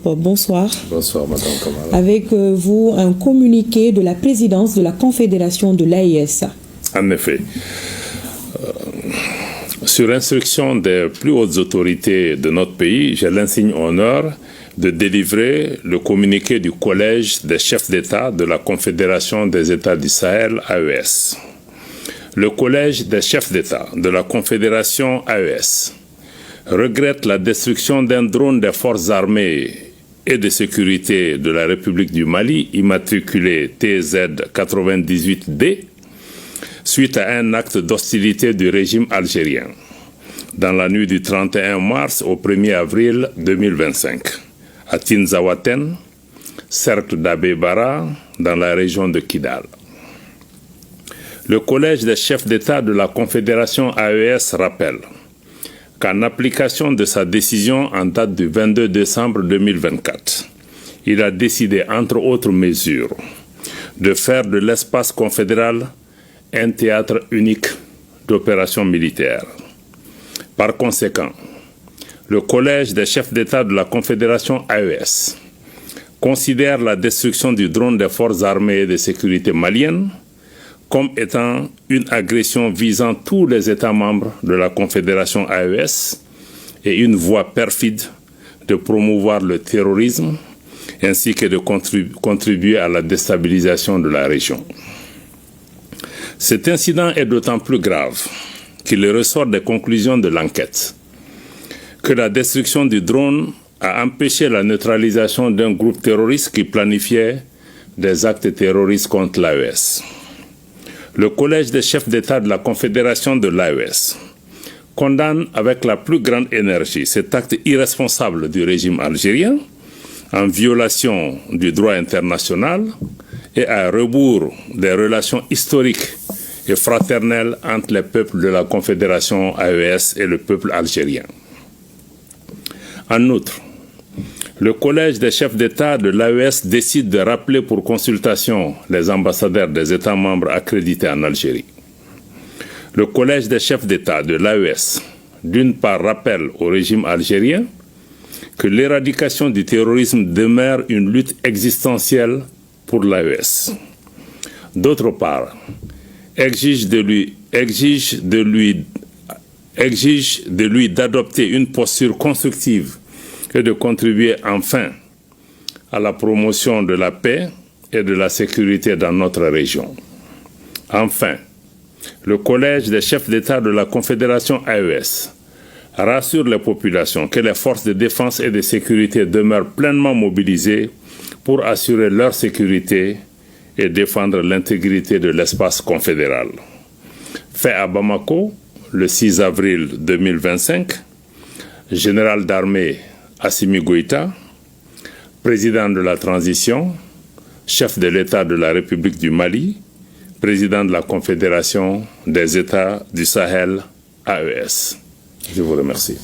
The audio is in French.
bonsoir. Bonsoir, Madame Kamara. Avec vous, un communiqué de la présidence de la Confédération de l'AES. En effet, sur instruction des plus hautes autorités de notre pays, j'ai l'insigne honneur de délivrer le communiqué du Collège des chefs d'État de la Confédération des États du Sahel, AES. Le Collège des chefs d'État de la Confédération AES regrette la destruction d'un drone des forces armées et de sécurité de la République du Mali, immatriculé TZ98D, suite à un acte d'hostilité du régime algérien, dans la nuit du 31 mars au 1er avril 2025, à Tinzawaten, cercle d'Abbé Bara, dans la région de Kidal. Le Collège des chefs d'État de la Confédération AES rappelle qu'en application de sa décision en date du 22 décembre 2024, il a décidé, entre autres mesures, de faire de l'espace confédéral un théâtre unique d'opérations militaires. Par conséquent, le Collège des chefs d'État de la Confédération AES considère la destruction du drone des forces armées et de sécurité maliennes comme étant une agression visant tous les États membres de la Confédération AES et une voie perfide de promouvoir le terrorisme ainsi que de contribuer à la déstabilisation de la région. Cet incident est d'autant plus grave qu'il ressort des conclusions de l'enquête que la destruction du drone a empêché la neutralisation d'un groupe terroriste qui planifiait des actes terroristes contre l'AES. Le Collège des chefs d'État de la Confédération de l'AES condamne avec la plus grande énergie cet acte irresponsable du régime algérien en violation du droit international et à rebours des relations historiques et fraternelles entre les peuples de la Confédération AES et le peuple algérien. En outre, le Collège des chefs d'État de l'AES décide de rappeler pour consultation les ambassadeurs des États membres accrédités en Algérie. Le Collège des chefs d'État de l'AES, d'une part, rappelle au régime algérien que l'éradication du terrorisme demeure une lutte existentielle pour l'AES. D'autre part, exige de lui d'adopter une posture constructive et de contribuer enfin à la promotion de la paix et de la sécurité dans notre région. Enfin, le Collège des chefs d'État de la Confédération AES rassure les populations que les forces de défense et de sécurité demeurent pleinement mobilisées pour assurer leur sécurité et défendre l'intégrité de l'espace confédéral. Fait à Bamako, le 6 avril 2025, général d'armée Assimi Goïta, président de la transition, chef de l'État de la République du Mali, président de la Confédération des États du Sahel, AES. Je vous remercie.